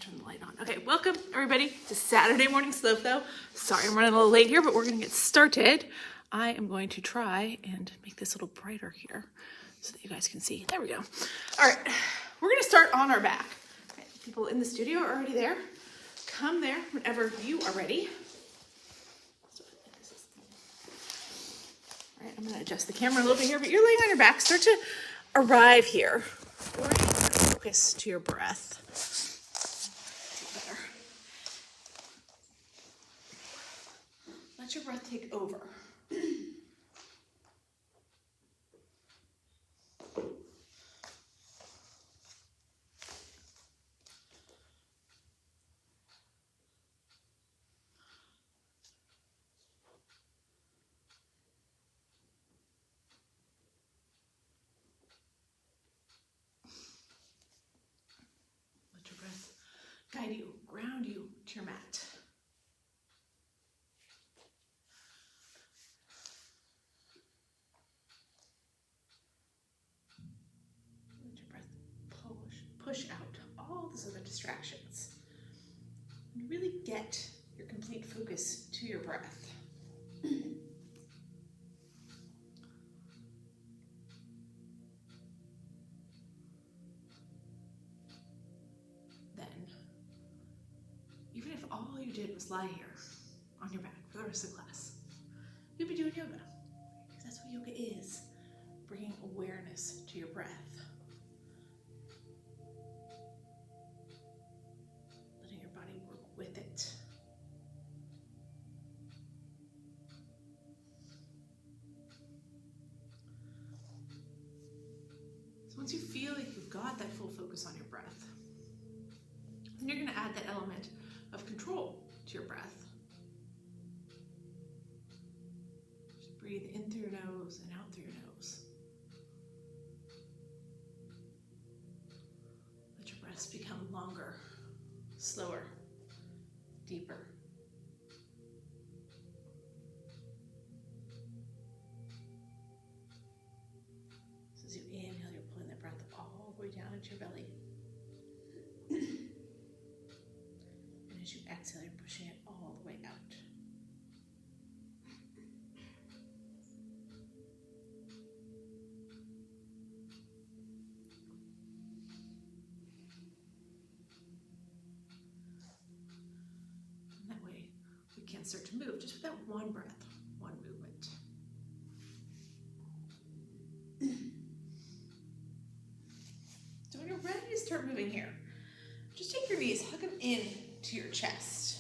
turn the light on. Okay, welcome everybody to Saturday Morning Slow Flow. Sorry I'm running a little late here, but we're gonna get started. I am going to try and make this a little brighter here so that you guys can see. There we go. All right, we're gonna start on our back. Okay, people in the studio are already there. Come there whenever you are ready. All right, I'm gonna adjust the camera a little bit here, but you're laying on your back. Start to arrive here. Focus to your breath. Better. Let your breath take over. Guide you, ground you to your mat. Let your breath push out all those other distractions. And really get your complete focus to your breath. Even if all you did was lie here on your back for the rest of the class, you'd be doing yoga. Because that's what yoga is, bringing awareness to your breath. Letting your body work with it. So once you feel like you've got that full focus on your breath, then you're going to add that element of control to your breath. Just breathe in through your nose and out through your nose. Let your breaths become longer, slower, deeper. So as you inhale, you're pulling that breath all the way down into your belly. As you exhale, you're pushing it all the way out. And that way, we can start to move just with that one breath, one movement. So when you're ready to start moving here, just take your knees, hug them in to your chest.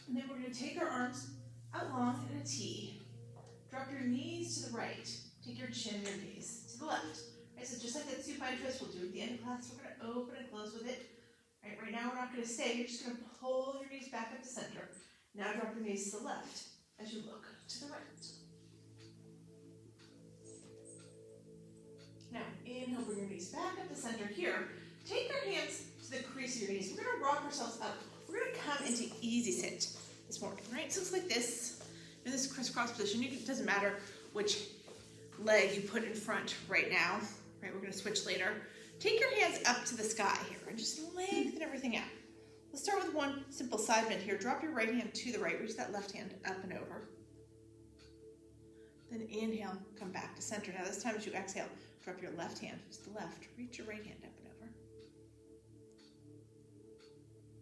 And then we're going to take our arms out long in a T. Drop your knees to the right. Take your chin, your gaze to the left. Right, so just like that supine twist, we'll do at the end of class. We're going to open and close with it. Right now we're not going to stay. You're just going to pull your knees back up to center. Now drop your knees to the left as you look to the right. Now, inhale, bring your knees back up to center here. Take your hands to the crease of your knees. We're going to rock ourselves up. We're going to come into easy sit this morning, right? So it's like this, in this crisscross position. It doesn't matter which leg you put in front right now, right? We're going to switch later. Take your hands up to the sky here and just lengthen everything out. Let's start with one simple side bend here. Drop your right hand to the right. Reach that left hand up and over. Then inhale, come back to center. Now this time as you exhale, drop your left hand to the left. Reach your right hand up and over.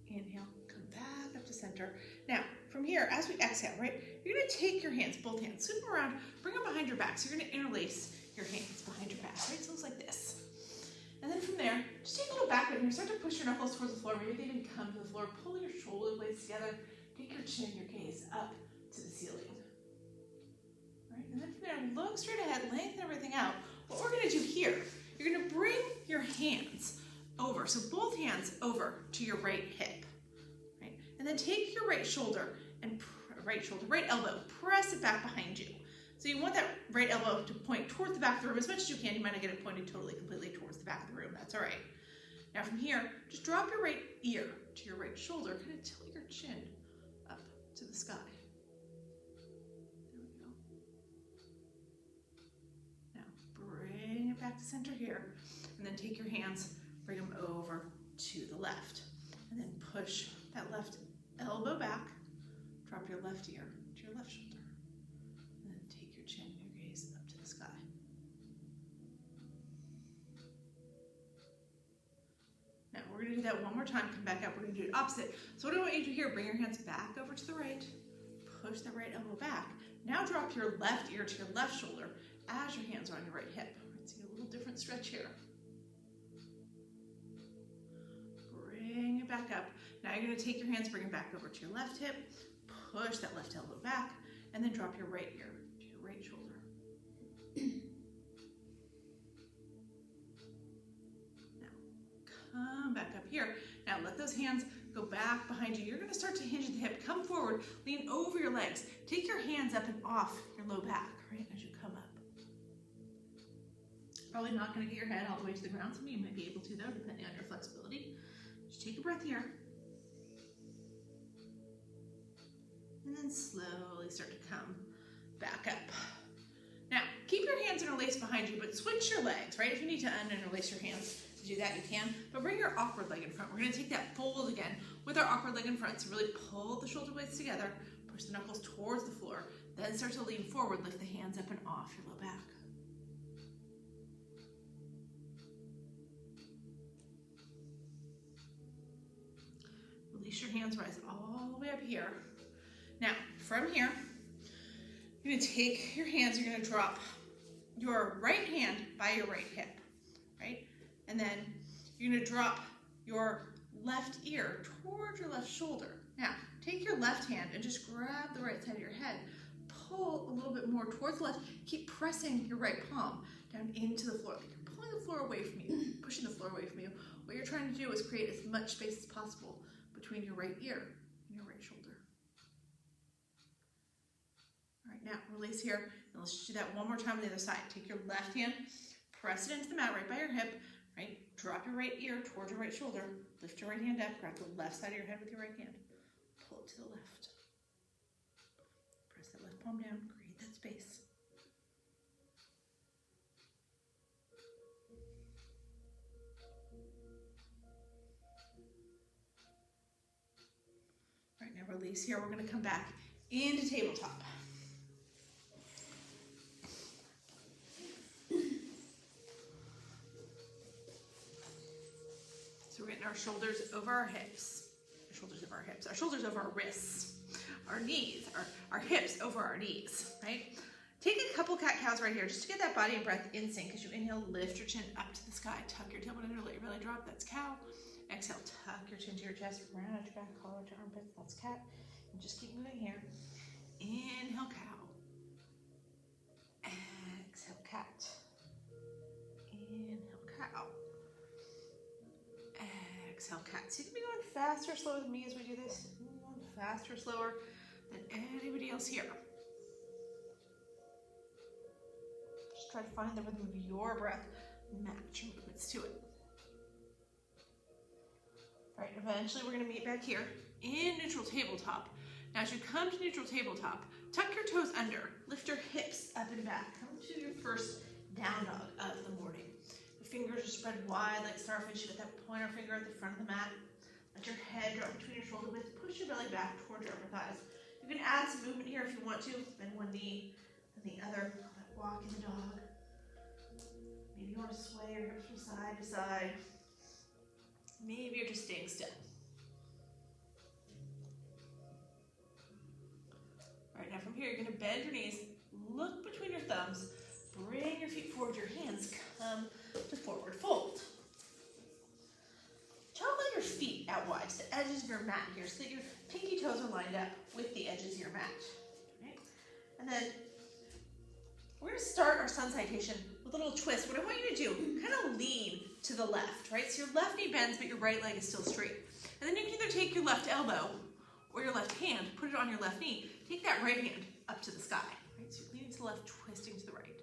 Inhale, come back up to center. Now, from here, as we exhale, right, you're going to take your hands, both hands, sweep them around, bring them behind your back. So you're going to interlace your hands behind your back, right? So it's like this. And then from there, just take a little back bend here. Start to push your knuckles towards the floor. Maybe they even come to the floor. Pull your shoulder blades together. Take your chin, your gaze up to the ceiling. Right? And then from there, look straight ahead, lengthen everything out. What we're going to do here, you're going to bring your hands over. So both hands over to your right hip. Right? And then take your right shoulder and right elbow, press it back behind you. So you want that right elbow to point towards the back of the room as much as you can. You might not get it pointed completely towards the back of the room. That's all right. Now from here, just drop your right ear to your right shoulder. Kind of tilt your chin up to the sky. There we go. Now bring it back to center here. and then take your hands, bring them over to the left, and then push that left elbow back, drop your left ear to your left shoulder, and then take your chin and your gaze up to the sky. Now we're going to do that one more time. Come back up. We're going to do it opposite. So what I want you to do here, bring your hands back over to the right, push the right elbow back. Now drop your left ear to your left shoulder as your hands are on your right hip. Let's see a little different stretch here. Bring it back up. Now you're going to take your hands, bring it back over to your left hip, push that left elbow back, and then drop your right ear to your right shoulder. Now come back up here. Now let those hands go back behind you. You're going to start to hinge at the hip. Come forward, lean over your legs. Take your hands up and off your low back, right, as you come up. Probably not going to get your head all the way to the ground. Some of you might be able to, though, depending on your flexibility. Just take a breath here. And then slowly start to come back up. Now, keep your hands interlaced behind you, but switch your legs, right? If you need to uninterlace your hands to do that, you can. But bring your awkward leg in front. We're going to take that fold again with our awkward leg in front. So really pull the shoulder blades together, push the knuckles towards the floor, then start to lean forward, lift the hands up and off your low back. Release your hands, rise all the way up here. Now, from here, you're going to take your hands, you're going to drop your right hand by your right hip, right? And then you're going to drop your left ear towards your left shoulder. Now, take your left hand and just grab the right side of your head. Pull a little bit more towards the left. Keep pressing your right palm down into the floor. Like you're pulling the floor away from you, pushing the floor away from you. What you're trying to do is create as much space as possible between your right ear and your right shoulder. All right, now release here, and let's just do that one more time on the other side. Take your left hand, press it into the mat right by your hip, right? Drop your right ear towards your right shoulder, lift your right hand up, grab the left side of your head with your right hand, pull it to the left. Press that left palm down, create that space. All right, now release here. We're going to come back into tabletop. So we're getting our shoulders over our hips, our shoulders over our hips, our shoulders over our wrists, our knees, our hips over our knees, right? Take a couple cat-cows right here just to get that body and breath in sync. As you inhale, lift your chin up to the sky, tuck your tailbone under, let your belly drop, that's cow. Exhale, tuck your chin to your chest, round out your back, collar to armpits, that's cat. And just keep moving here. Inhale, cow. Exhale, cat. Inhale, cow. Exhale, cat. So you can be going faster or slower than me as we do this. Going faster or slower than anybody else here. Just try to find the rhythm of your breath. Match your movements to it. All right, eventually we're going to meet back here in neutral tabletop. Now as you come to neutral tabletop, tuck your toes under, lift your hips up and back. Come to your first down dog of the morning. Your fingers are spread wide like starfish. You got that pointer finger at the front of the mat. Let your head drop between your shoulder blades. Push your belly back towards your upper thighs. You can add some movement here if you want to. Bend one knee, then the other. Call that walk in the dog. Maybe you want to sway your hips from side to side. Maybe you're just staying still. All right, now from here, you're going to bend your knees, look between your thumbs, bring your feet forward, your hands come to forward fold. Toggle your feet out wide to the edges of your mat here so that your pinky toes are lined up with the edges of your mat. Right? And then we're going to start our sun salutation with a little twist. What I want you to do, kind of lean to the left, right? So your left knee bends, but your right leg is still straight. And then you can either take your left elbow or your left hand, put it on your left knee, take that right hand up to the sky, right? So you're leaning to the left, twisting to the right.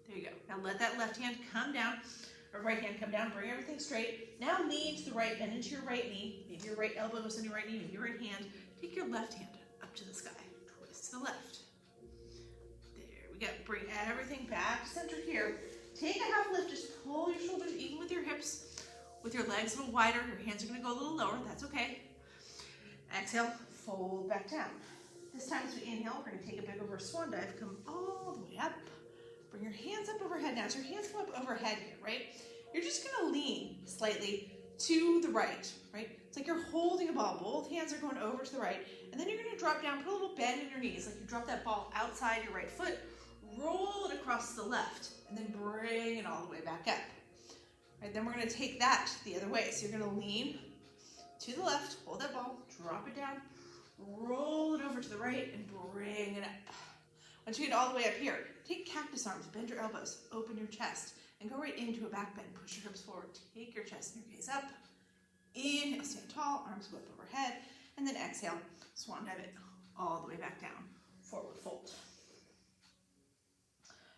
There you go. Now let that left hand come down, or right hand come down, bring everything straight. Now lean to the right, bend into your right knee. Maybe your right elbow goes on your right knee, maybe your right hand. Take your left hand up to the sky, twist to the left. There we go. Bring everything back to center here. take a half lift, just pull your shoulders even with your hips, with your legs a little wider. Your hands are gonna go a little lower, that's okay. Exhale, fold back down. This time as we inhale, we're gonna take a big reverse swan dive, come all the way up. Bring your hands up overhead now. As your hands come up overhead here, right? You're just gonna lean slightly to the right? It's like you're holding a ball. Both hands are going over to the right. And then you're gonna drop down, put a little bend in your knees, like you drop that ball outside your right foot, roll it across to the left, and then bring it all the way back up. Then we're gonna take that the other way. So you're gonna lean to the left, hold that ball, drop it down, roll it over to the right, and bring it up. Once you get all the way up here, take cactus arms, bend your elbows, open your chest, and go right into a back bend. Push your hips forward, take your chest and your gaze up. Inhale, stand tall, arms go up overhead, and then exhale, swan dive it all the way back down, forward fold.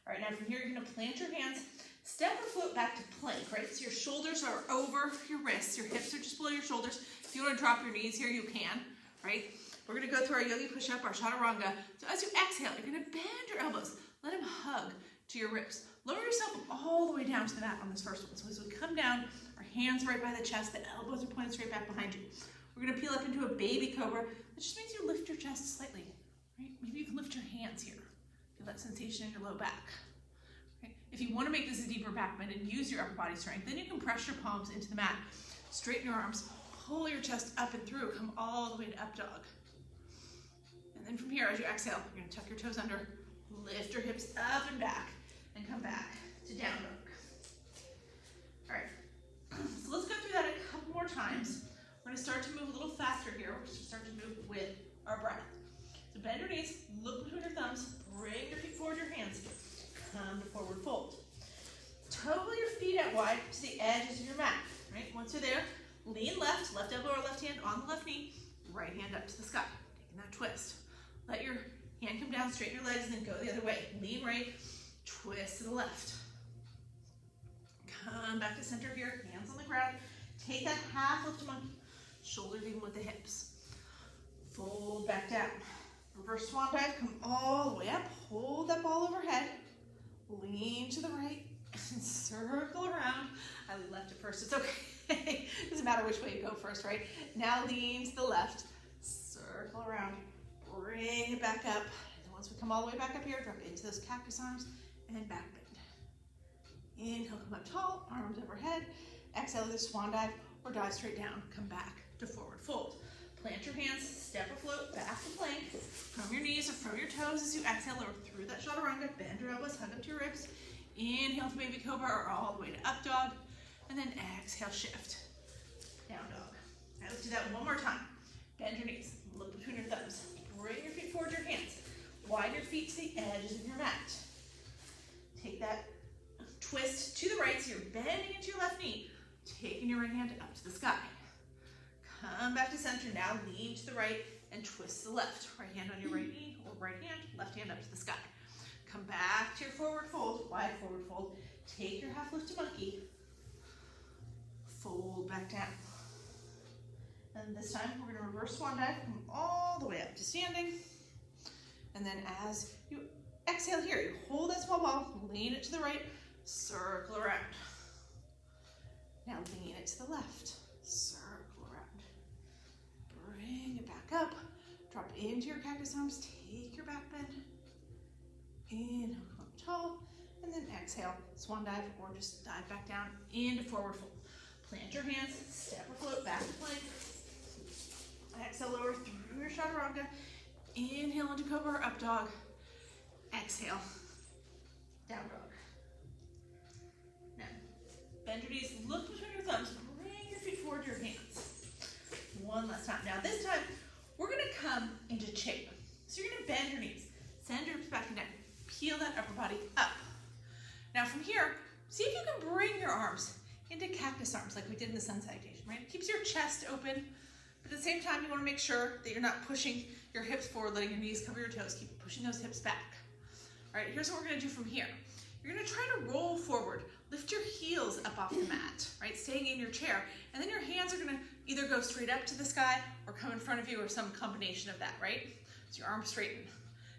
All right, now from here, you're gonna plant your hands, step or float back to plank, right? So your shoulders are over your wrists, your hips are just below your shoulders. If you wanna drop your knees here, you can, right? We're gonna go through our yogi push-up, our chaturanga. So as you exhale, you're gonna bend your elbows, let them hug to your ribs. Lower yourself all the way down to the mat on this first one. So as we come down, our hands right by the chest, the elbows are pointed straight back behind you. We're gonna peel up into a baby cobra. That just means you lift your chest slightly, right? Maybe you can lift your hands here. Feel that sensation in your low back. Right? If you wanna make this a deeper back bend and use your upper body strength, then you can press your palms into the mat, straighten your arms, pull your chest up and through, come all the way to up dog. And then from here, as you exhale, you're gonna tuck your toes under, lift your hips up and back, and come back to down dog. All right, so let's go through that a couple more times. We're gonna start to move a little faster here. We're gonna start to move with our breath. So bend your knees, look between your thumbs, bring your feet forward, your hands, come to forward fold. Toe your feet out wide to the edges of your mat, right? Once you're there, lean left elbow or left hand on the left knee, right hand up to the sky, taking that twist. Let your hand come down, straighten your legs, and then go the other way. Lean right, twist to the left. Come back to center here, hands on the ground. Take that half lift to monkey, shoulders even with the hips. Fold back down. Reverse swan dive, come all the way up. Hold that ball overhead. Lean to the right and circle around. I left it first, it's okay. Doesn't matter which way you go first, right? Now lean to the left, circle around. Bring it back up. And once we come all the way back up here, drop into those cactus arms and back bend. Inhale, come up tall, arms overhead. Exhale, either swan dive or dive straight down. Come back to forward fold. Plant your hands, step or float back to plank. From your knees or from your toes as you exhale or through that chaturanga. Bend your elbows, hug up to your ribs. Inhale to baby cobra or all the way to up dog. And then exhale, shift. Down dog. Now let's do that one more time. Bend your knees, look between your thumbs. Bring your feet forward, your hands. Widen your feet to the edges of your mat. Take that twist to the right, so you're bending into your left knee, taking your right hand up to the sky. Come back to center, now lean to the right and twist to the left. Right hand on your right knee or right hand, left hand up to the sky. Come back to your forward fold, wide forward fold. Take your half lift to monkey. Fold back down. And this time we're going to reverse swan dive, come all the way up to standing. And then as you exhale here, you hold that small ball, lean it to the right, circle around. Now lean it to the left, circle around. Bring it back up, drop into your cactus arms, take your back bend. Inhale, come up tall, and then exhale, swan dive, or just dive back down into forward fold. Plant your hands, step or float back to plank. Exhale, lower through your chaturanga. Inhale into cobra or up dog. Exhale, down dog. Now, bend your knees, look between your thumbs, bring your feet forward to your hands. One last time. Now this time, we're gonna come into chair. So you're gonna bend your knees, send your hips back and down, peel that upper body up. Now from here, see if you can bring your arms into cactus arms like we did in the sun salutation, right? It keeps your chest open. But at the same time, you want to make sure that you're not pushing your hips forward, letting your knees cover your toes. Keep pushing those hips back. All right, here's what we're going to do from here. You're going to try to roll forward. Lift your heels up off the mat, right? Staying in your chair. And then your hands are going to either go straight up to the sky or come in front of you or some combination of that, right? So your arms straighten.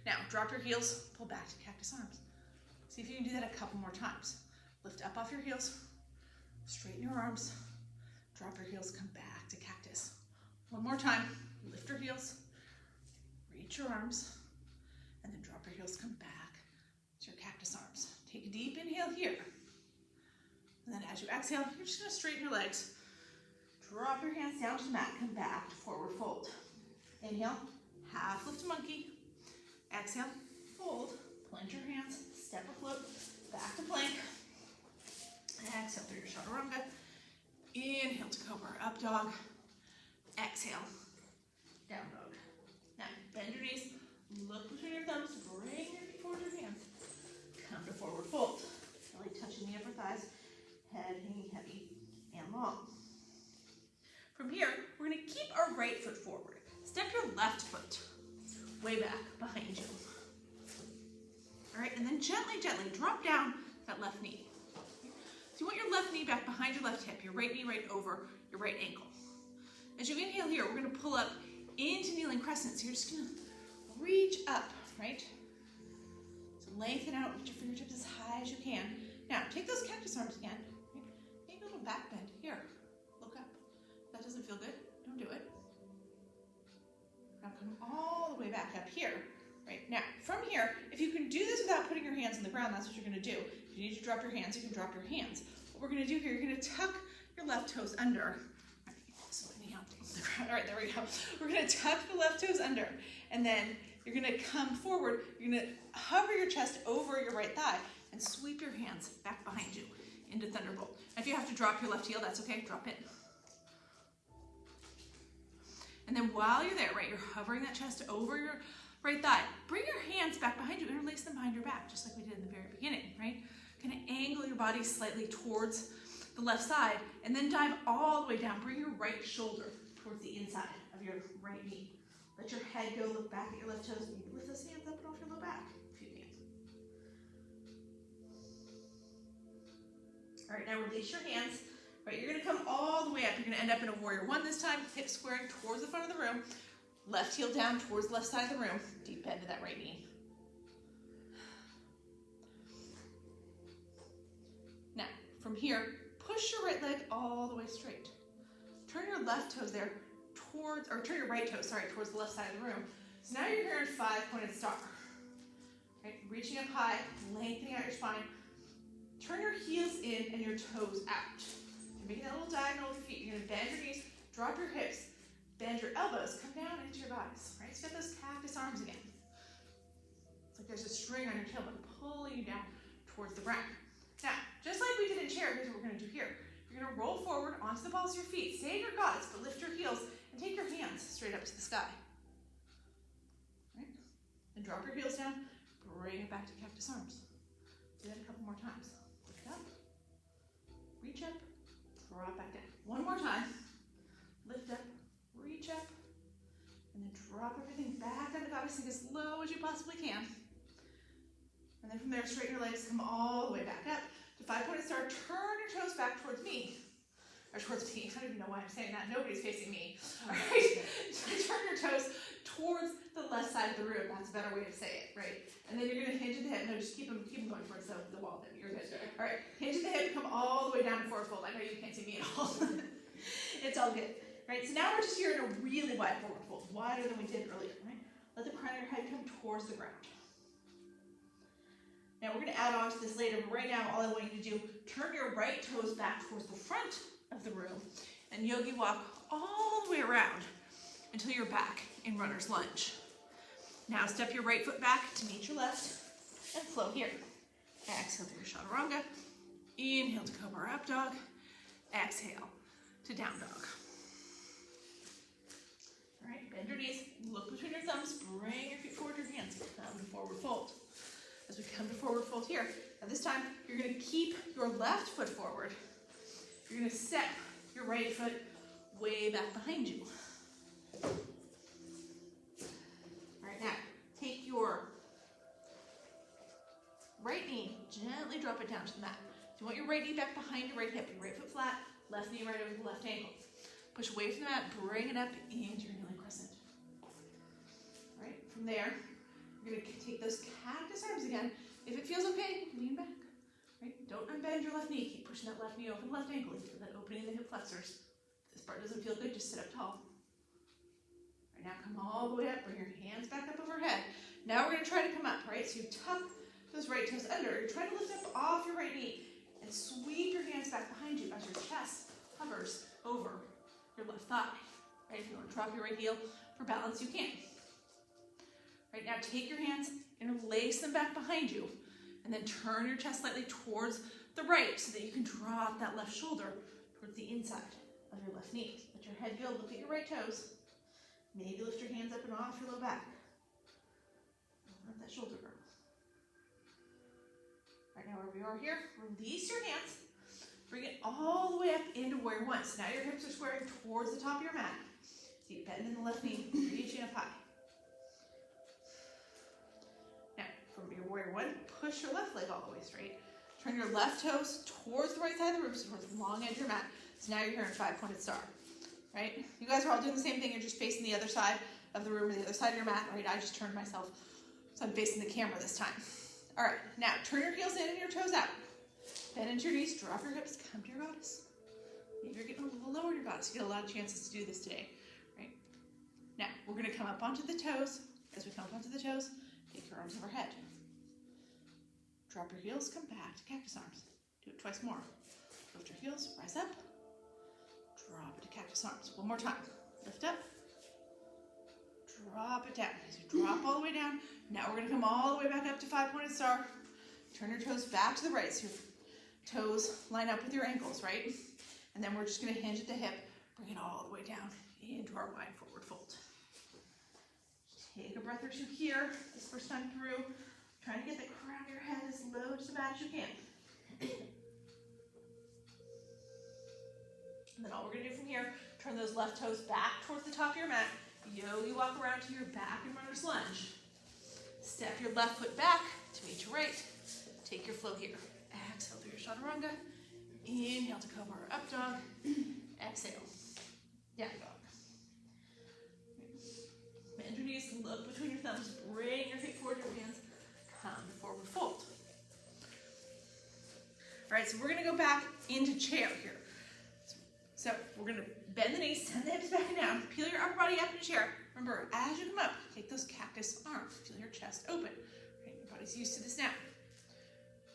Now, drop your heels, pull back to cactus arms. See if you can do that a couple more times. Lift up off your heels, straighten your arms, drop your heels, come back to cactus. One more time, lift your heels, reach your arms, and then drop your heels, come back to your cactus arms. Take a deep inhale here. And then as you exhale, you're just gonna straighten your legs. Drop your hands down to the mat, come back to forward fold. Inhale, half lift to monkey. Exhale, fold, plant your hands, step or float, back to plank. Exhale through your chaturanga. Inhale to cobra, up dog. Exhale, down dog. Now, bend your knees, look between your thumbs, bring your feet forward your hands. Come to forward fold. Belly touching the upper thighs, head hanging heavy and long. From here, we're gonna keep our right foot forward. Step your left foot way back behind you. All right, and then gently, gently drop down that left knee. So you want your left knee back behind your left hip, your right knee right over your right ankle. As you inhale here, we're gonna pull up into kneeling crescent. So you're just gonna reach up, right? So lengthen out with your fingertips as high as you can. Now, take those cactus arms again. Right? Take a little back bend. Here, look up. If that doesn't feel good, don't do it. Now come all the way back up here. Right, now from here, if you can do this without putting your hands on the ground, that's what you're gonna do. If you need to drop your hands, you can drop your hands. What we're gonna do here, you're gonna tuck your left toes under. All right, there we go. We're gonna tuck the left toes under, and then you're gonna come forward. You're gonna hover your chest over your right thigh and sweep your hands back behind you into Thunderbolt. Now, if you have to drop your left heel, that's okay, drop it. And then while you're there, right, you're hovering that chest over your right thigh. Bring your hands back behind you, interlace them behind your back, just like we did in the very beginning, right? Kind of angle your body slightly towards the left side, and then dive all the way down. Bring your right shoulder towards the inside of your right knee. Let your head go, look back at your left toes. Maybe lift those hands up and off your low back if you can. All right, now release your hands. Right, you're gonna come all the way up. You're gonna end up in a warrior one this time, hips squaring towards the front of the room. Left heel down towards the left side of the room. Deep bend to that right knee. Now, from here, push your right leg all the way straight. Turn your left toes there towards, or turn your right toes, sorry, towards the left side of the room. So now you're here in five-pointed star. Right, reaching up high, lengthening out your spine. Turn your heels in and your toes out. You're making that little diagonal with your feet. You're gonna bend your knees, drop your hips, bend your elbows, come down into your bodies, right? So you got those cactus arms again. It's like there's a string on your tailbone pulling you down towards the ground. Now, just like we did in chair, here's what we're gonna do here. You're gonna roll forward onto the balls of your feet, stay in your gods, but lift your heels and take your hands straight up to the sky. Right? And drop your heels down, bring it back to cactus arms. Do that a couple more times. Lift up, reach up, drop back down. One more time. Lift up, reach up, and then drop everything back on the goddess, sink as low as you possibly can. And then from there, straighten your legs, come all the way back up to five-pointed star. Turn your toes back towards me. Or towards me. I don't even know why I'm saying that. Nobody's facing me. All right? Turn your toes towards the left side of the room. That's a better way to say it, right? And then you're going to hinge at the hip. No, just keep them going towards the wall. Then you're good. All right. Hinge at the hip. Come all the way down to forward fold. I know you can't see me at all. It's all good. Right? So now we're just here in a really wide forward fold. Wider than we did earlier, right? Let the crown of your head come towards the ground. Now we're going to add on to this later, but right now all I want you to do, turn your right toes back towards the front of the room and yogi walk all the way around until you're back in runner's lunge. Now step your right foot back to meet your left and flow here. Exhale through your chaturanga. Inhale to cobra up dog. Exhale to down dog. All right, bend your knees, look between your thumbs, bring your feet forward, your hands, come to forward fold. As we come to forward fold here, now this time you're going to keep your left foot forward. You're going to step your right foot way back behind you. All right, now take your right knee, gently drop it down to the mat. So you want your right knee back behind your right hip, your right foot flat, left knee right over the left ankle. Push away from the mat, bring it up into your kneeling crescent. All right, from there, you're going to take those cactus arms again. If it feels okay, lean back. Right? Don't Don't unbend your left knee. Keep pushing that left knee open, left ankle. Feel that opening in the hip flexors. If this part doesn't feel good, just sit up tall. Right now, come all the way up. Bring your hands back up overhead. Now we're going to try to come up, right? So you tuck those right toes under. You're trying to lift up off your right knee and sweep your hands back behind you as your chest hovers over your left thigh. Right? If you want to drop your right heel for balance, you can. Right now, take your hands, interlace them back behind you, and then turn your chest slightly towards the right so that you can drop that left shoulder towards the inside of your left knee. Let your head go, look at your right toes. Maybe lift your hands up and off your low back. Let that shoulder go. Right now, where we are here, release your hands. Bring it all the way up into warrior one. So now your hips are squaring towards the top of your mat. Deep bend in the left knee, reaching up high. Now, from your warrior one, push your left leg all the way straight. Turn your left toes towards the right side of the room, so towards the long edge of your mat. So now you're here in five-pointed star, right? You guys are all doing the same thing. You're just facing the other side of the room or the other side of your mat, right? I just turned myself, so I'm facing the camera this time. All right, now turn your heels in and your toes out. Bend into your knees, drop your hips, come to your goddess. Maybe you're getting a little lower in your goddess. You get a lot of chances to do this today, right? Now, we're gonna come up onto the toes. As we come up onto the toes, take your arms overhead. Drop your heels, come back to cactus arms. Do it twice more. Lift your heels, rise up. Drop to cactus arms. One more time. Lift up. Drop it down. As you drop all the way down, now we're gonna come all the way back up to five-pointed star. Turn your toes back to the right, so your toes line up with your ankles, right? And then we're just gonna hinge at the hip, bring it all the way down into our wide forward fold. Take a breath or two here, this first time through. Trying to get the crown of your head as low to the mat as you can. And then all we're gonna do from here, turn those left toes back towards the top of your mat. Yogi walk around to your back and runner's lunge. Step your left foot back to meet your right. Take your flow here. Exhale through your chaturanga. Inhale to cobra or up dog. Exhale, down dog. Bend your knees, look between your thumbs, bring your feet forward, your hands come to forward fold. All right, so we're gonna go back into chair here. So we're gonna bend the knees, send the hips back and down, peel your upper body up in chair. Remember, as you come up, take those cactus arms, feel your chest open. Right, your body's used to this now.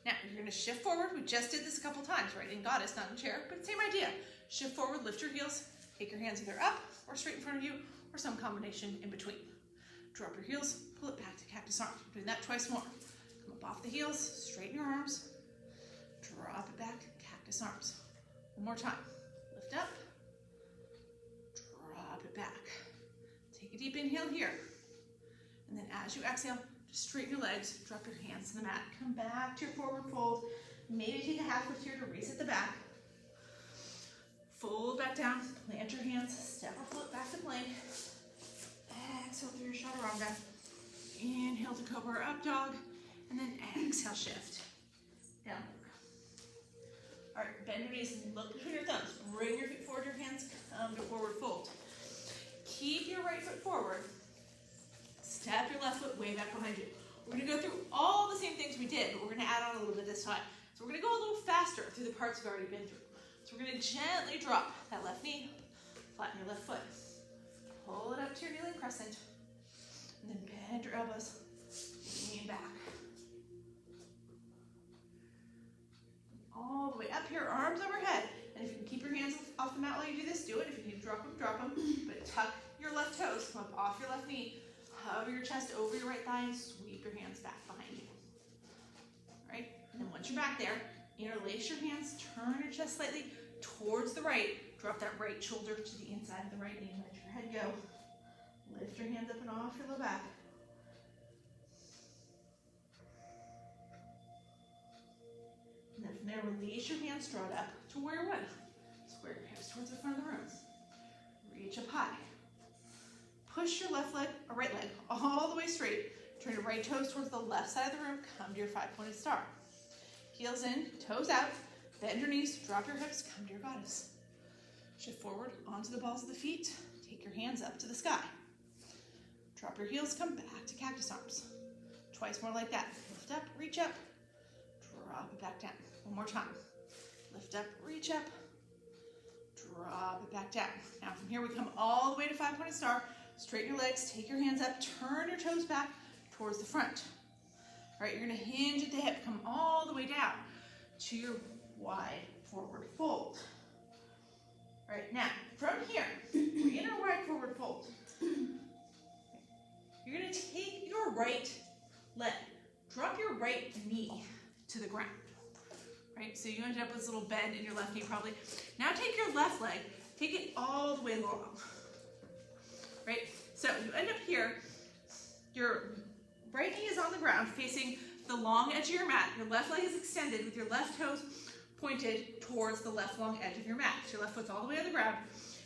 Now, you're gonna shift forward. We just did this a couple times, right? In goddess, not in chair, but same idea. Shift forward, lift your heels, take your hands either up or straight in front of you, or some combination in between. Drop your heels, pull it back to cactus arms. We're doing that twice more. Come up off the heels, straighten your arms, drop it back, cactus arms. One more time. Lift up, drop it back. Take a deep inhale here. And then as you exhale, just straighten your legs, drop your hands to the mat. Come back to your forward fold. Maybe take a half lift here to reset the back. Fold back down, plant your hands, step or float back to plank. Exhale through your chaturanga. Inhale to cobra or up dog. And then exhale, shift. Down dog. All right, bend your knees and look between your thumbs. Bring your feet forward, your hands come to forward fold. Keep your right foot forward. Step your left foot way back behind you. We're gonna go through all the same things we did, but we're gonna add on a little bit this time. So we're gonna go a little faster through the parts we've already been through. So we're gonna gently drop that left knee, flatten your left foot. Pull it up to your kneeling crescent, and then bend your elbows, lean back. All the way up here, arms overhead. And if you can keep your hands off the mat while you do this, do it. If you need to drop them, drop them. But tuck your left toes, come up off your left knee, hover your chest over your right thigh, and sweep your hands back behind you. All right, and then once you're back there, interlace your hands, turn your chest slightly towards the right, drop that right shoulder to the inside of the right knee, let your head go. Lift your hands up and off your low back. And then from there, release your hands, draw it up to warrior one. Square your hips towards the front of the room. Reach up high. Push your left leg, or right leg, all the way straight. Turn your right toes towards the left side of the room. Come to your five-pointed star. Heels in, toes out. Bend your knees, drop your hips, come to your goddess. Shift forward onto the balls of the feet. Take your hands up to the sky. Drop your heels, come back to cactus arms. Twice more like that. Lift up, reach up, drop it back down. One more time. Lift up, reach up, drop it back down. Now from here we come all the way to 5-pointed star. Straighten your legs, take your hands up, turn your toes back towards the front. All right, you're gonna hinge at the hip, come all the way down to your wide forward fold. All right, now from here, in a wide forward fold, you're gonna take your right leg, drop your right knee to the ground. Right, so you ended up with this little bend in your left knee probably. Now take your left leg, take it all the way long. Right, so you end up here, your right knee is on the ground facing the long edge of your mat. Your left leg is extended with your left toes pointed towards the left long edge of your mat. So your left foot's all the way on the ground.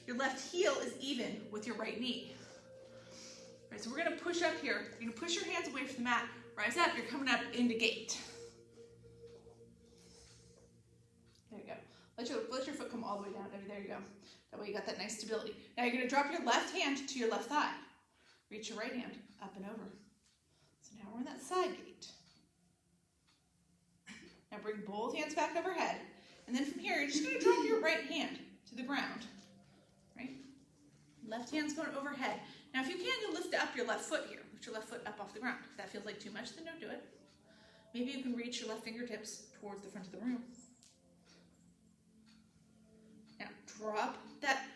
Your left heel is even with your right knee. Right, so we're gonna push up here. You're gonna push your hands away from the mat, rise up, you're coming up into gate. There you go. Let your foot come all the way down. There you go. That way you got that nice stability. Now you're gonna drop your left hand to your left thigh. Reach your right hand up and over. So now we're in that side gate. Now bring both hands back overhead. And then from here, you're just gonna drop your right hand to the ground. Right? Left hand's going overhead. Now if you can, you lift up your left foot here. Lift your left foot up off the ground. If that feels like too much, then don't do it. Maybe you can reach your left fingertips towards the front of the room. Now drop that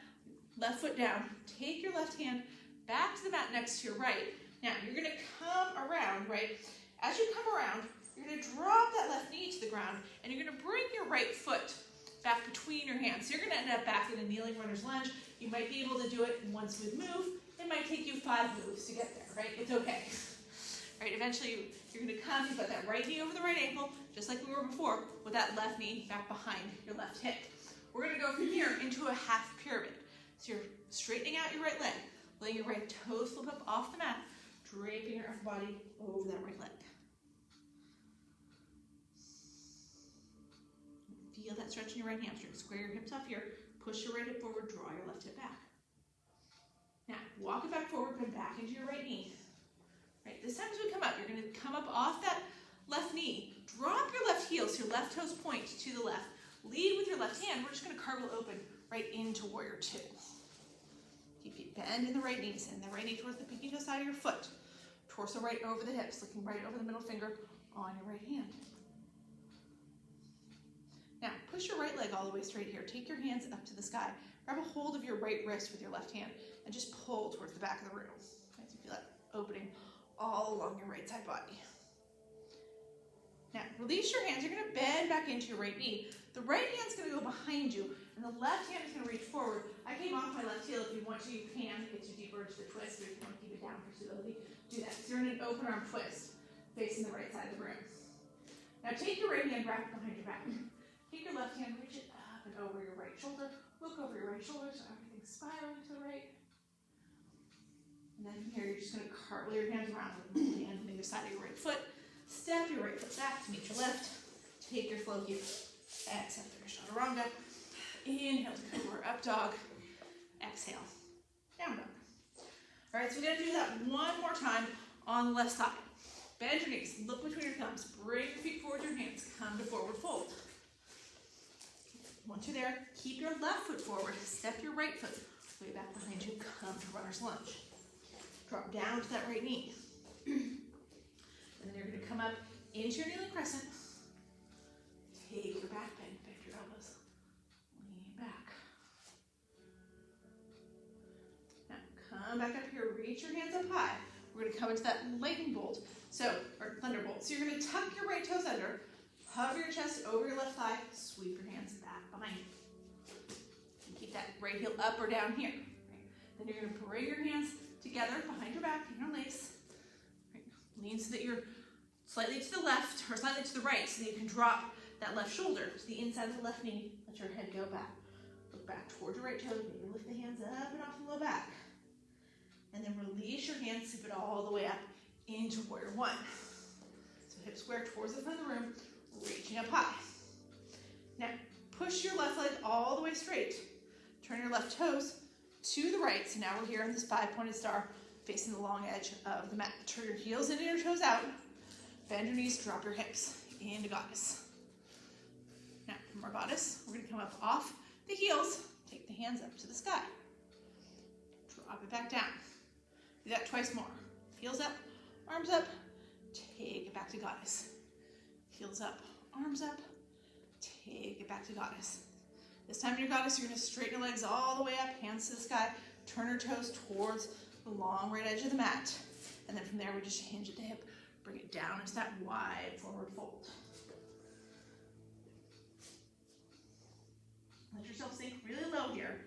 left foot down. Take your left hand back to the mat next to your right. Now you're gonna come around, right? As you come around, you're gonna drop that left knee to the ground and you're gonna bring your right foot back between your hands. So you're gonna end up back in a kneeling runner's lunge. You might be able to do it in one smooth move. It might take you 5 moves to get there, right? It's okay. Right, eventually you're gonna come, you've got that right knee over the right ankle, just like we were before, with that left knee back behind your left hip. We're gonna go from here into a half pyramid. So you're straightening out your right leg, letting your right toes flip up off the mat, draping your upper body over that right leg. Feel that stretch in your right hamstring. Square your hips off here, push your right hip forward, draw your left hip back. Now, walk it back forward, come back into your right knee. Right, this time as we come up, you're gonna come up off that left knee, drop your left heel so your left toes point to the left. Lead with your left hand, we're just gonna cartwheel open right into warrior two. Keep your bend in the right knee, send the right knee towards the pinky toe side of your foot. Torso right over the hips, looking right over the middle finger on your right hand. Now, push your right leg all the way straight here. Take your hands up to the sky. Grab a hold of your right wrist with your left hand and just pull towards the back of the room. Okay, so you feel that opening all along your right side body. Now, release your hands. You're gonna bend back into your right knee. The right hand's gonna go behind you and the left hand is gonna reach forward. I came off my left heel. If you want to, you can get you deeper into the twist, but if you want to keep it down for stability, do that. So you're in an open arm twist, facing the right side of the room. Now take your right hand back behind your back. Take your left hand, reach it up and over your right shoulder. Look over your right shoulder so everything's spiraling to the right. And then from here, you're just going to cartwheel your hands around with the hand on either side of your right foot. Step your right foot back to meet your left. Take your flow here. Exhale for your chaturanga. Inhale to cobra up dog. Exhale, down dog. All right, so we're going to do that one more time on the left side. Bend your knees, look between your thumbs, bring your feet forward, your hands, come to forward fold. Once you're there, keep your left foot forward, step your right foot way back behind you, come to runner's lunge. Drop down to that right knee. And then you're going to come up into your kneeling crescent. Take your back bend, bend your elbows, lean back. Now come back up here, reach your hands up high. We're going to come into that lightning bolt, or thunderbolt. So you're going to tuck your right toes under, hover your chest over your left thigh, sweep your hands back behind you. And keep that right heel up or down here. Right? Then you're going to bring your hands together behind your back, interlace. Right? Lean so that you're slightly to the left or slightly to the right so that you can drop that left shoulder to the inside of the left knee. Let your head go back. Look back towards your right toe. Maybe lift the hands up and off the low back. And then release your hands, sweep it all the way up into warrior one. So hip square towards the front of the room, reaching up high. Now, push your left leg all the way straight. Turn your left toes to the right. So now we're here in this 5-pointed star facing the long edge of the mat. Turn your heels in and your toes out. Bend your knees, drop your hips into goddess. from our goddess, we're gonna come up off the heels, take the hands up to the sky. Drop it back down. Do that twice more. Heels up, arms up, take it back to goddess. Heels up, arms up, take it back to goddess. This time in your goddess, you're gonna straighten your legs all the way up, hands to the sky, turn your toes towards the long right edge of the mat. And then from there, we just hinge at the hip, bring it down into that wide forward fold. Let yourself sink really low here.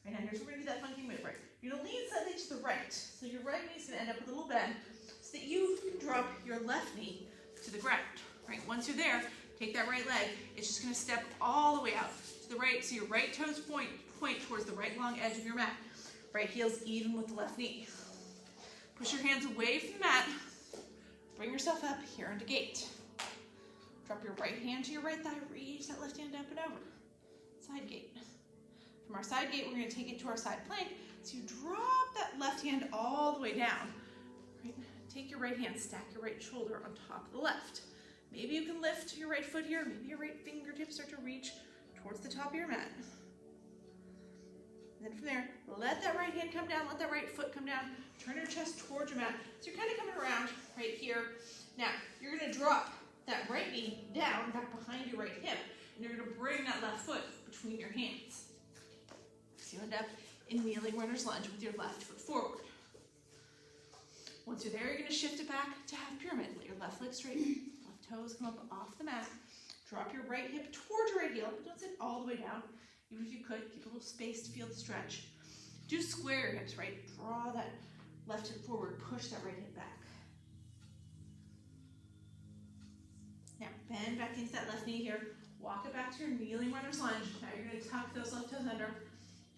Right now, here's where we're gonna do that funky move, right? You're gonna lean slightly to the right. So your right knee's gonna end up with a little bend so that you drop your left knee to the ground, right? Once you're there, take that right leg. It's just gonna step all the way out to the right. So your right toes point towards the right long edge of your mat. Right heel's even with the left knee. Push your hands away from the mat. Bring yourself up here into gate. Drop your right hand to your right thigh. Reach that left hand up and over. Side gate. From our side gate, we're going to take it to our side plank. So you drop that left hand all the way down. Right? Take your right hand, stack your right shoulder on top of the left. Maybe you can lift your right foot here. Maybe your right fingertips start to reach towards the top of your mat. And then from there, let that right hand come down, let that right foot come down, turn your chest towards your mat. So you're kind of coming around right here. Now, you're going to drop that right knee down, back behind your right hip, and you're going to bring that left foot between your hands. So you end up in kneeling runner's lunge with your left foot forward. Once you're there, you're going to shift it back to half pyramid. Let your left leg straighten, left toes come up off the mat. Drop your right hip towards your right heel, but don't sit all the way down. Even if you could, keep a little space to feel the stretch. Do square your hips, right? Draw that left hip forward, push that right hip back. Now, bend back into that left knee here. Walk it back to your kneeling runner's lunge. Now you're going to tuck those left toes under.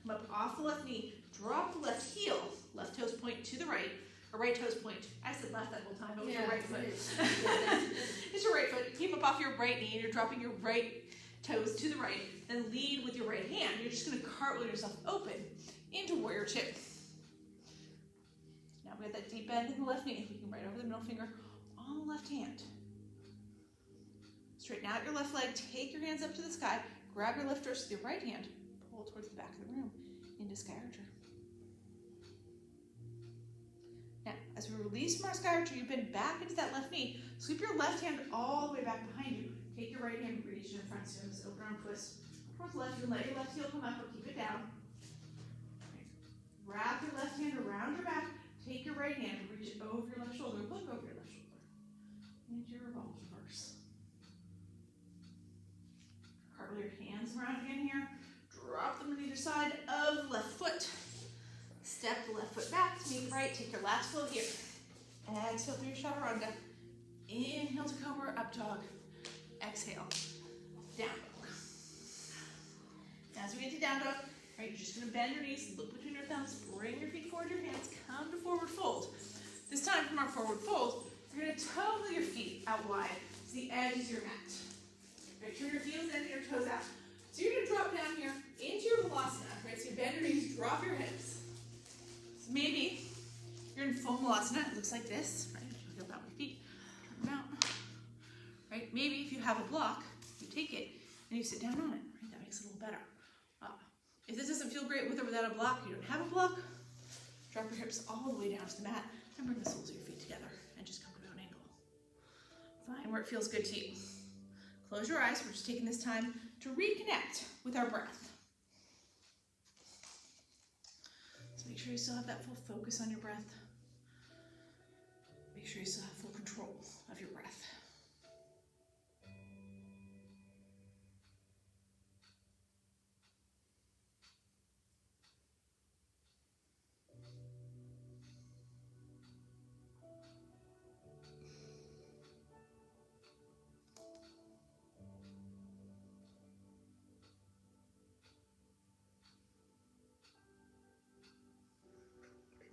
Come up off the left knee. Drop the left heel. Left toes point to the right. Or right toes point. I said left that whole time, but with your right foot. It's your right foot. Keep up off your right knee. And you're dropping your right toes to the right. Then lead with your right hand. You're just going to cartwheel yourself open into warrior two. Now we have that deep bend in the left knee. Looking right over the middle finger on the left hand. Straighten out your left leg. Take your hands up to the sky. Grab your left wrist with your right hand. Pull towards the back of the room into Sky Archer. Now, as we release from our Sky Archer, you bend back into that left knee. Sweep your left hand all the way back behind you. Take your right hand, reach in front. So this open arm twist towards the left. You let your left heel come up or keep it down. Wrap your left hand around your back. Take your right hand, reach it over your left shoulder. Look over your left shoulder. Into your revolve reverse. Cartwheel your hands around again here. Drop them on either side of the left foot. Step the left foot back to meet right. Take your last float here. Exhale through your chaturanga. Inhale to cobra, up dog. Exhale, down dog. As we get to down dog, right, you're just going to bend your knees, look between your thumbs, bring your feet forward, your hands, come to forward fold. This time from our forward fold, you're going to toe your feet out wide to the edges of your mat. Right, turn your heels in and your toes out. So you're going to drop down here into your Vinyasa, right? So you bend your knees, drop your hips. So maybe you're in full Vinyasa. It looks like this, right? Feel about my feet, turn them out. Right? Maybe if you have a block, you take it and you sit down on it. Right? That makes it a little better. If this doesn't feel great with or without a block, you don't have a block, drop your hips all the way down to the mat and bring the soles of your feet together and just come to an angle. Find where it feels good to you. Close your eyes. We're just taking this time to reconnect with our breath. So make sure you still have that full focus on your breath. Make sure you still have full control of your breath.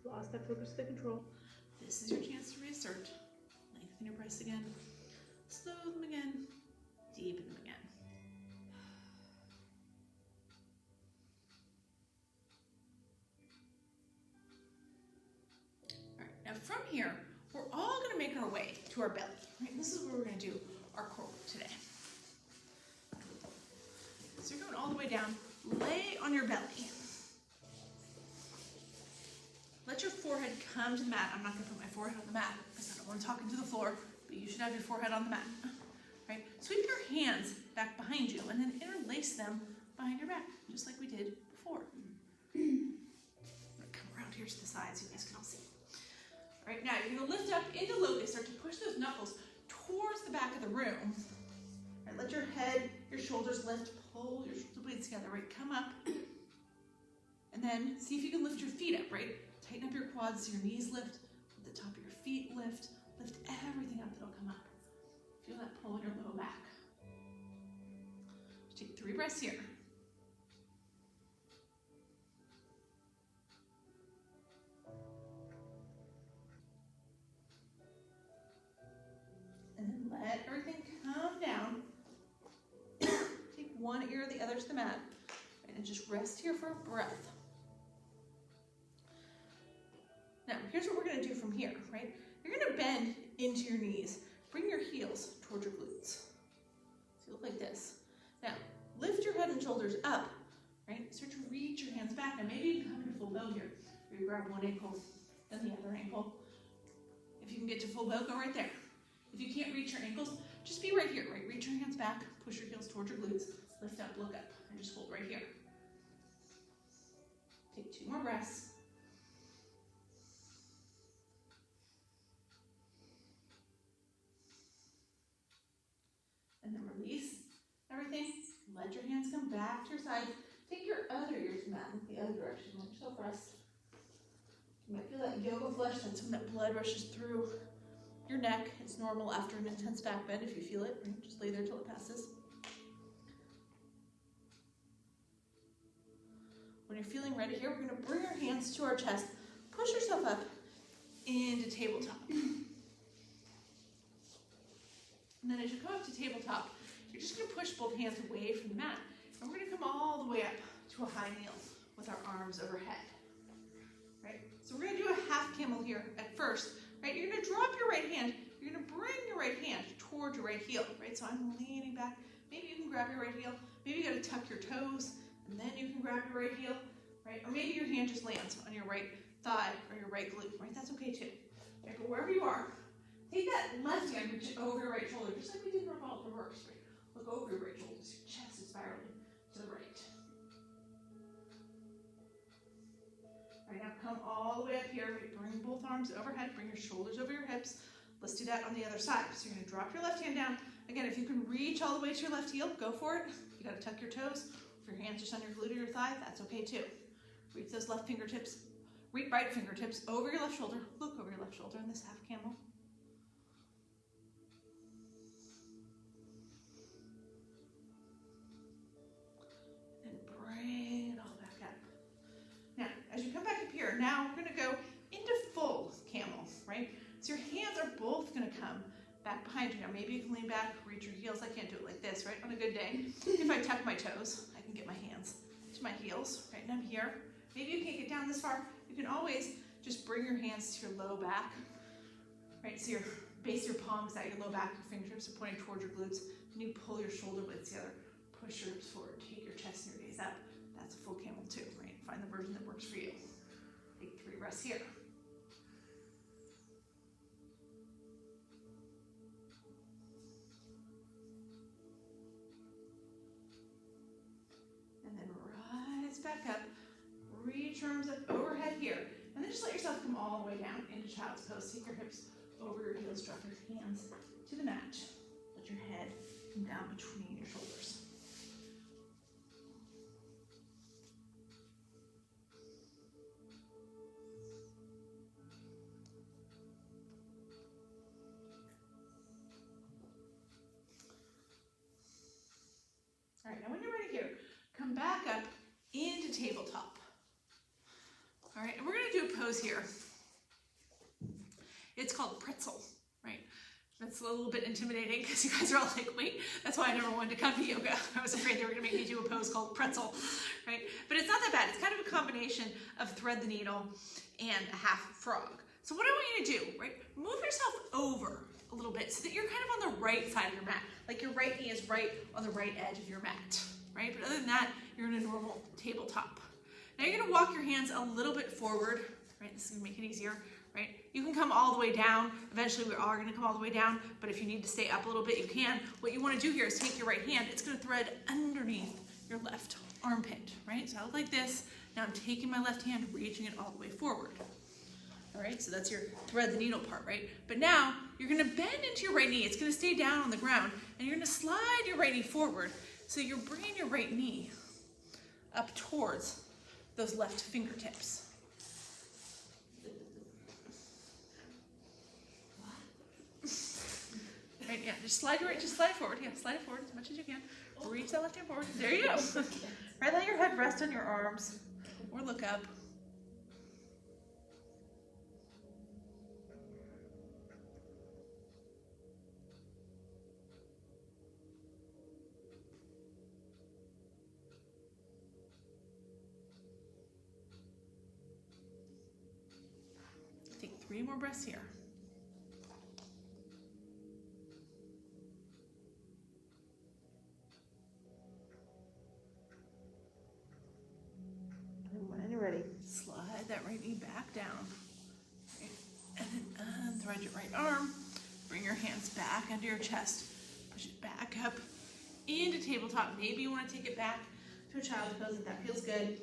Lost that focus, the control. This is your chance to reassert. Lengthen your breaths again. Slow them again. Deepen them again. All right, now from here, we're all going to make our way to our belly. Right? This is where we're going to do our core work today. coming all the way down. Lay on your belly. Let your forehead come to the mat. I'm not going to put my forehead on the mat because I don't want to talk into the floor, but you should have your forehead on the mat. Right? Sweep your hands back behind you and then interlace them behind your back, just like we did before. I'm going to come around here to the side so you guys can all see. All right, now you're going to lift up into locust. Start to push those knuckles towards the back of the room. All right, let your head, your shoulders lift. Pull your shoulder blades together. Right, come up. And then see if you can lift your feet up, right? Tighten up your quads so your knees lift. Let the top of your feet lift. Lift everything up that'll come up. Feel that pull in your low back. Take 3 breaths here. And then let everything come down. Take one ear or the other to the mat. And just rest here for a breath. Now, here's what we're going to do from here, right? You're going to bend into your knees. Bring your heels towards your glutes. So you look like this. Now, lift your head and shoulders up, right? Start to reach your hands back. And maybe you can come into full bow here. Where you grab one ankle, then the other ankle. If you can get to full bow, go right there. If you can't reach your ankles, just be right here, right? Reach your hands back, push your heels towards your glutes, lift up, look up, and just hold right here. Take 2 more breaths. And then release everything. Let your hands come back to your side. Take your other ear to the mat, the other direction. Let yourself rest. You might feel that yoga flush. That's when that blood rushes through your neck. It's normal after an intense back bend if you feel it. Right? Just lay there till it passes. When you're feeling ready here, we're going to bring our hands to our chest. Push yourself up into tabletop. And then as you come up to tabletop, you're just going to push both hands away from the mat. And we're going to come all the way up to a high kneel with our arms overhead. Right? So we're going to do a half camel here at first. Right? You're going to drop your right hand. You're going to bring your right hand toward your right heel. Right? So I'm leaning back. Maybe you can grab your right heel. Maybe you got to tuck your toes, and then you can grab your right heel. Right? Or maybe your hand just lands on your right thigh or your right glute. Right? That's okay too. Right? But wherever you are, take that left hand, reach it over your right shoulder, just like we did in reverse. Right? Look over your right shoulder, so your chest is spiraling to the right. All right, now come all the way up here. Bring both arms overhead, bring your shoulders over your hips. Let's do that on the other side. So you're going to drop your left hand down. Again, if you can reach all the way to your left heel, go for it. If you got to tuck your toes, if your hands just on your glute or your thigh, that's okay too. Reach those left fingertips, right fingertips over your left shoulder. Look over your left shoulder in this half camel. Bring it all back up. Now, as you come back up here, now we're going to go into full camel, right? So your hands are both going to come back behind you. Now, maybe you can lean back, reach your heels. I can't do it like this, right? On a good day, if I tuck my toes, I can get my hands to my heels, right? And I'm here. Maybe you can't get down this far. You can always just bring your hands to your low back, right? So your base of your palms at your low back, your fingertips are pointing towards your glutes, and you pull your shoulder blades together. Push your hips forward, take your chest and your gaze up. That's a full camel too, right? Find the version that works for you. Take 3 breaths here. And then rise back up. Reach your arms up overhead here. And then just let yourself come all the way down into child's pose. Take your hips over your heels, drop your hands to the mat. Let your head come down between your shoulders. All right, now when you're ready here, come back up into tabletop. All right, and we're gonna do a pose here. It's called pretzel, right? That's a little bit intimidating because you guys are all like, wait, that's why I never wanted to come to yoga. I was afraid they were gonna make me do a pose called pretzel, right? But it's not that bad. It's kind of a combination of thread the needle and a half frog. So what I want you to do, right? Move yourself over a little bit so that you're kind of on the right side of your mat. Like your right knee is right on the right edge of your mat, right? But other than that, you're in a normal tabletop. Now you're gonna walk your hands a little bit forward, right? This is gonna make it easier, right? You can come all the way down. Eventually we are gonna come all the way down, but if you need to stay up a little bit, you can. What you wanna do here is take your right hand, it's gonna thread underneath your left armpit, right? So I look like this. Now I'm taking my left hand, reaching it all the way forward. All right, so that's your thread the needle part, right? But now you're gonna bend into your right knee. It's gonna stay down on the ground, and you're gonna slide your right knee forward. So you're bringing your right knee up towards those left fingertips. Right, yeah, just slide it forward. Yeah, slide it forward as much as you can. Reach that left hand forward. There you go. Right, let your head rest on your arms or look up. Take 3 more breaths here. Ready. Slide that right knee back down. Right. And then unthread your right arm. Bring your hands back under your chest. Push it back up into tabletop. Maybe you want to take it back to a child's pose if that feels good.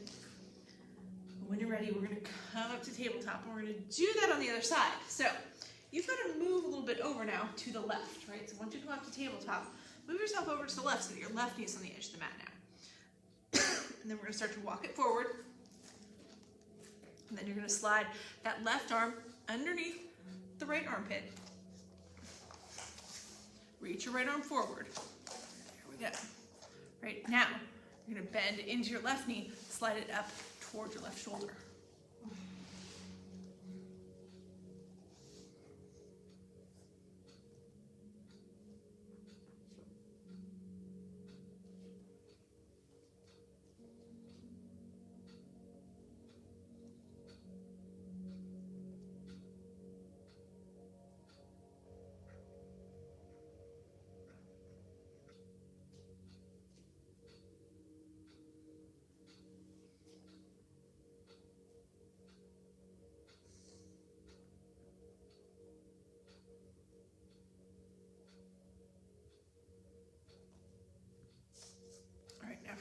When you're ready, we're going to come up to tabletop and we're going to do that on the other side. So you've got to move a little bit over now to the left, right? So once you come up to tabletop, move yourself over to the left so that your left knee is on the edge of the mat now. And then we're going to start to walk it forward. And then you're going to slide that left arm underneath the right armpit. Reach your right arm forward. There we go. Right now, you're going to bend into your left knee, slide it up towards your left shoulder.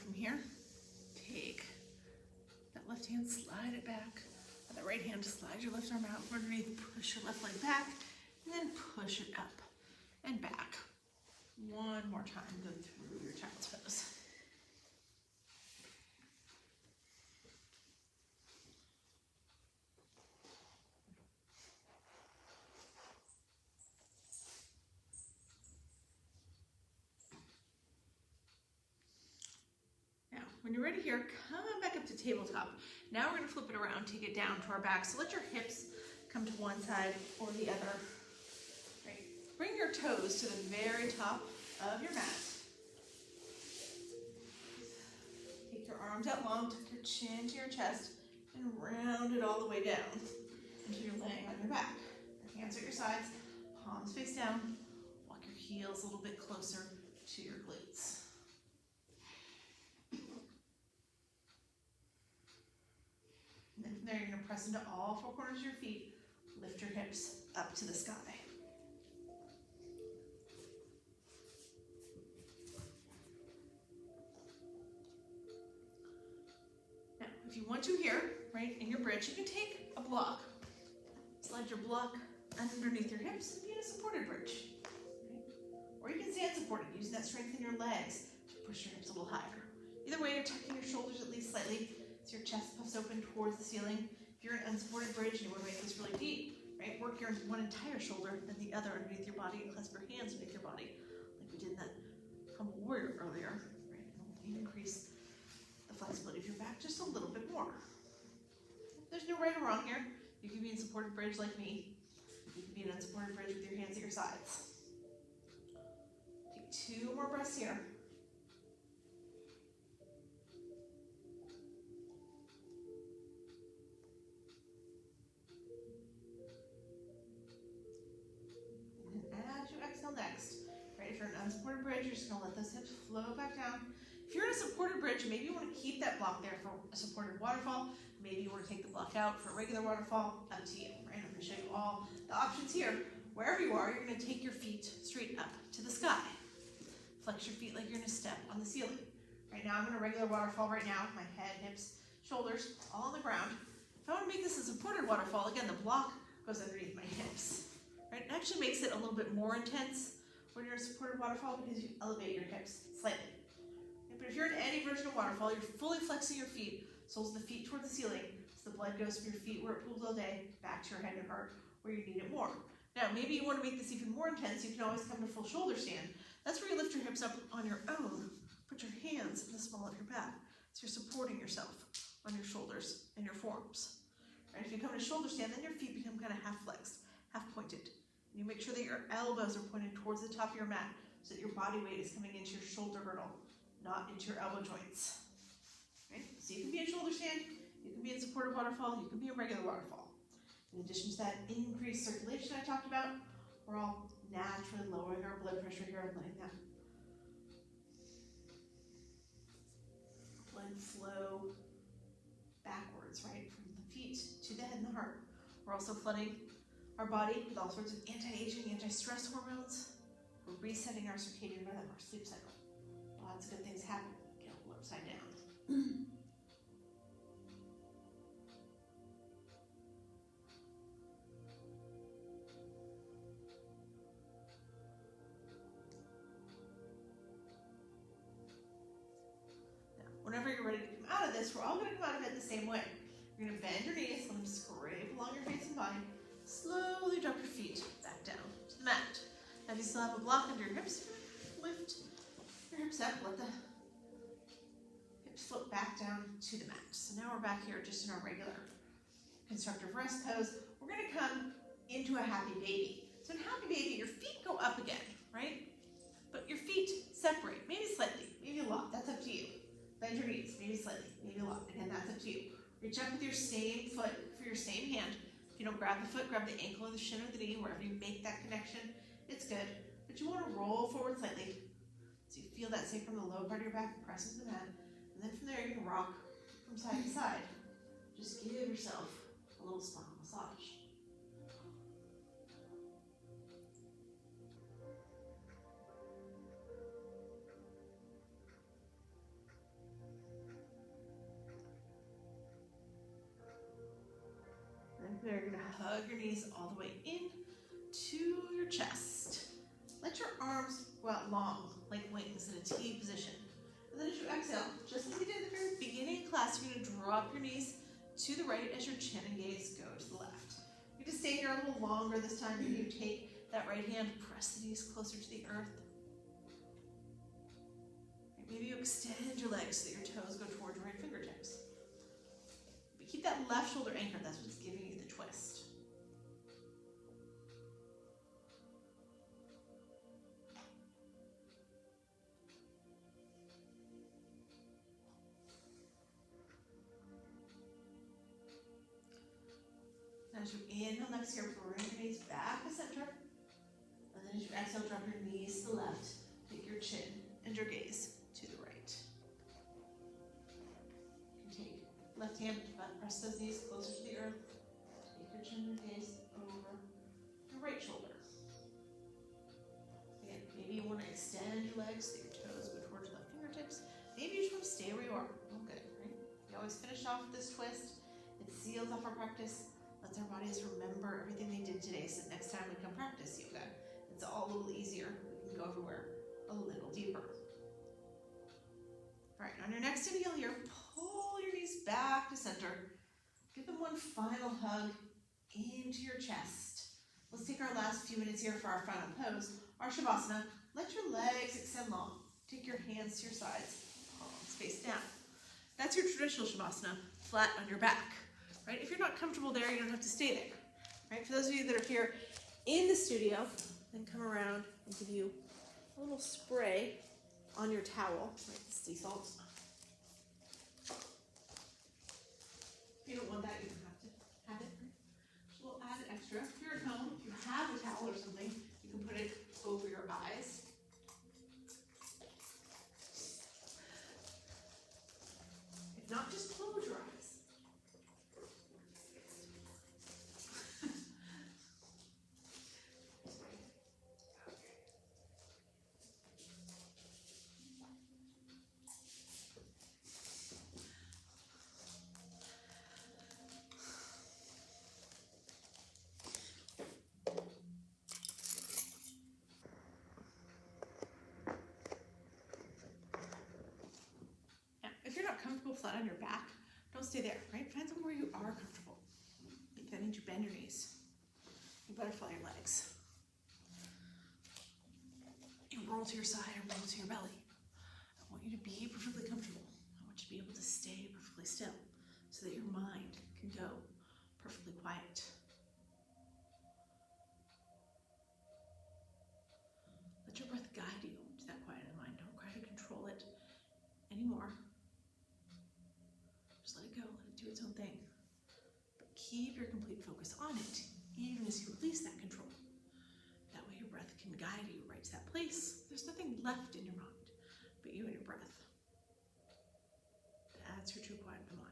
From here, take that left hand, slide it back. On the right hand, slide your left arm out from underneath, push your left leg back, and then push it up and back. One more time, go through your child's pose. When you're ready here, come back up to tabletop. Now we're going to flip it around, take it down to our back. So let your hips come to one side or the other. Right. Bring your toes to the very top of your mat. Take your arms out long, tuck your chin to your chest, and round it all the way down until you're laying on your back. Your hands at your sides, palms face down. Walk your heels a little bit closer to your glutes. And then from there, you're going to press into all 4 corners of your feet. Lift your hips up to the sky. Now, if you want to here, right, in your bridge, you can take a block. Slide your block underneath your hips and be in a supported bridge. Right? Or you can stand supported, using that strength in your legs to push your hips a little higher. Either way, you're tucking your shoulders at least slightly. So your chest puffs open towards the ceiling. If you're in an unsupported bridge and you want to make this really deep, right, work your one entire shoulder, then the other underneath your body, and clasp your hands underneath your body, like we did in that humble warrior earlier. Right, and increase the flexibility of your back just a little bit more. There's no right or wrong here. You can be in supported bridge like me. You can be in unsupported bridge with your hands at your sides. Take 2 more breaths here. Next, right? If you're in an unsupported bridge, you're just gonna let those hips flow back down. If you're in a supported bridge, maybe you want to keep that block there for a supported waterfall. Maybe you want to take the block out for a regular waterfall. Up to you, right? I'm going to show you all the options here. Wherever you are, you're going to take your feet straight up to the sky. Flex your feet like you're going to step on the ceiling. Right now, I'm in a regular waterfall right now. My head, hips, shoulders, all on the ground. If I want to make this a supported waterfall, again, the block goes underneath my hips. Right? It actually makes it a little bit more intense when you're in a supported waterfall because you elevate your hips slightly. But if you're in any version of waterfall, you're fully flexing your feet, soles of the feet toward the ceiling, so the blood goes from your feet where it pools all day, back to your head and heart where you need it more. Now, maybe you want to make this even more intense. You can always come to full shoulder stand. That's where you lift your hips up on your own. Put your hands in the small of your back. So you're supporting yourself on your shoulders and your forearms. Right? If you come to shoulder stand, then your feet become kind of half flexed, half pointed. And you make sure that your elbows are pointed towards the top of your mat so that your body weight is coming into your shoulder girdle, not into your elbow joints. Right? So you can be in shoulder stand, you can be in supported waterfall, you can be in regular waterfall. In addition to that increased circulation I talked about, we're all naturally lowering our blood pressure here and letting that blood flow backwards, right, from the feet to the head and the heart. We're also flooding our body with all sorts of anti-aging, anti-stress hormones. We're resetting our circadian rhythm, our sleep cycle. Lots of good things happen. Get a little upside down. Whenever you're ready to come out of this, we're all going to come out of it the same way. You're going to bend your knees, let them scrape along your face and body. Slowly drop your feet back down to the mat. Now, if you still have a block under your hips, lift your hips up, let the hips float back down to the mat. So now we're back here just in our regular constructive rest pose. We're going to come into a happy baby. So in happy baby, your feet go up again, right? But your feet separate, maybe slightly, maybe a lot. That's up to you. Bend your knees, maybe slightly, maybe a lot. Again, that's up to you. Reach up with your same foot for your same hand. If you don't grab the foot, grab the ankle or the shin or the knee, wherever you make that connection, it's good. But you want to roll forward slightly. So you feel that, say, from the lower part of your back, press into the mat. And then from there, you can rock from side to side. Just give yourself a little spinal massage. You're going to hug your knees all the way in to your chest. Let your arms go out long, like wings in a T position. And then as you exhale, just like you did at the very beginning of class, you're going to drop your knees to the right as your chin and gaze go to the left. You just stay here a little longer this time. Maybe you take that right hand, press the knees closer to the earth. Maybe you extend your legs so that your toes go towards your right fingertips. But keep that left shoulder anchored. That's what's giving you the twist. As you inhale next here, bring your knees back to center. And then as you exhale, drop your knees to the left. Take your chin and your gaze to the right. You can take left hand, press those knees closer to the earth. Take your chin and gaze over your right shoulder. Again, maybe you want to extend your legs so your toes go towards your left fingertips. Maybe you just want to stay where you are. All good, right? We always finish off with this twist. It seals off our practice. Lets our bodies remember everything they did today, so next time we come practice yoga, it's all a little easier. We can go everywhere a little deeper. All right, on your next inhale here, pull your knees back to center. Give them one final hug into your chest. Let's take our last few minutes here for our final pose, our Shavasana. Let your legs extend long. Take your hands to your sides, palms face down. That's your traditional Shavasana, flat on your back. Right? If you're not comfortable there, you don't have to stay there. Right? For those of you that are here in the studio, then come around and give you a little spray on your towel. Right? Sea salt. If you don't want that, you don't have to have it. Just a little added extra. If you're at home, if you have a towel or something, you can put it over your eyes. comfortable flat on your back, don't stay there, right? Find somewhere you are comfortable. If that means you bend your knees. You butterfly your legs. You roll to your side or roll to your belly. I want you to be perfectly comfortable. I want you to be able to stay perfectly still so that your mind can go perfectly quiet. Let your breath guide you to that quiet in mind. Don't try to control it anymore. Just let it go, let it do its own thing. But keep your complete focus on it, even as you release that control. That way your breath can guide you right to that place. There's nothing left in your mind but you and your breath. That's your true quiet of the mind.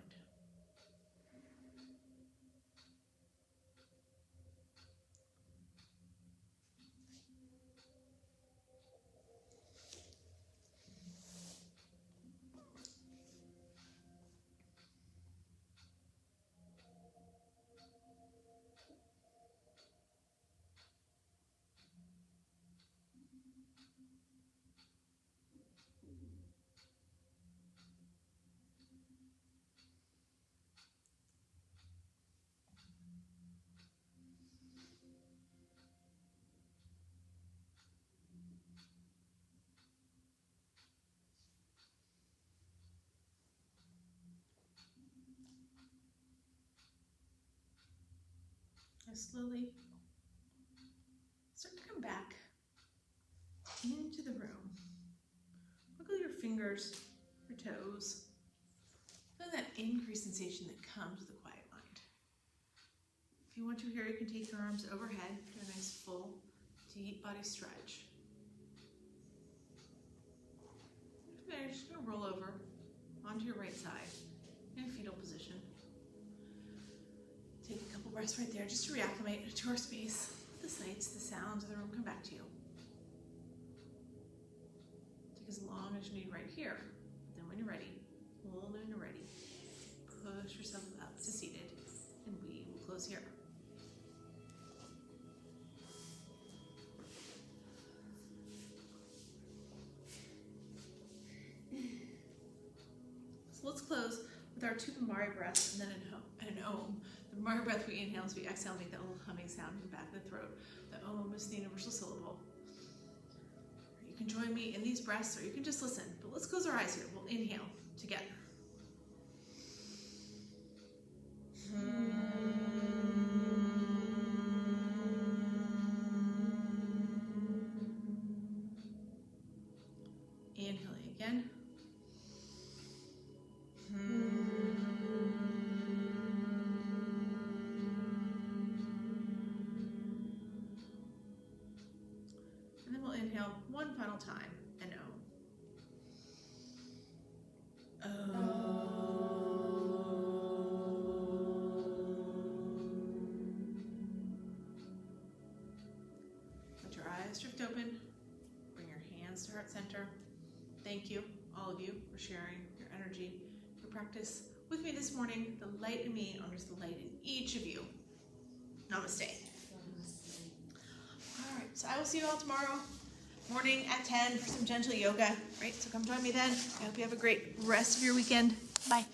Now slowly start to come back into the room. Wiggle your fingers, your toes. Feel that increased sensation that comes with a quiet mind. If you want to here, you can take your arms overhead, do a nice full, deep body stretch. From there, you're just going to roll over onto your right side in a fetal position. Take a couple breaths right there just to reacclimate to our space. The sights, the sounds of the room come back to you. Take as long as you need right here. Then when you're ready, hold when you're ready. Push yourself up to seated, and we will close here. So let's close with our two Bhamari breaths and then an Om. The Bhamari breath we inhale as we exhale, make that little humming sound in the back of the throat. The Om is the universal syllable. You can join me in these breaths or you can just listen, but let's close our eyes here. We'll inhale together. Inhaling again. And then we'll inhale one final time, and Om. Let your eyes drift open. Bring your hands to heart center. Thank you, all of you, for sharing your energy, your practice with me this morning. The light in me honors the light in each of you. Namaste. All right, so I will see you all tomorrow morning at 10 for some gentle yoga, right? So come join me then. I hope you have a great rest of your weekend. Bye.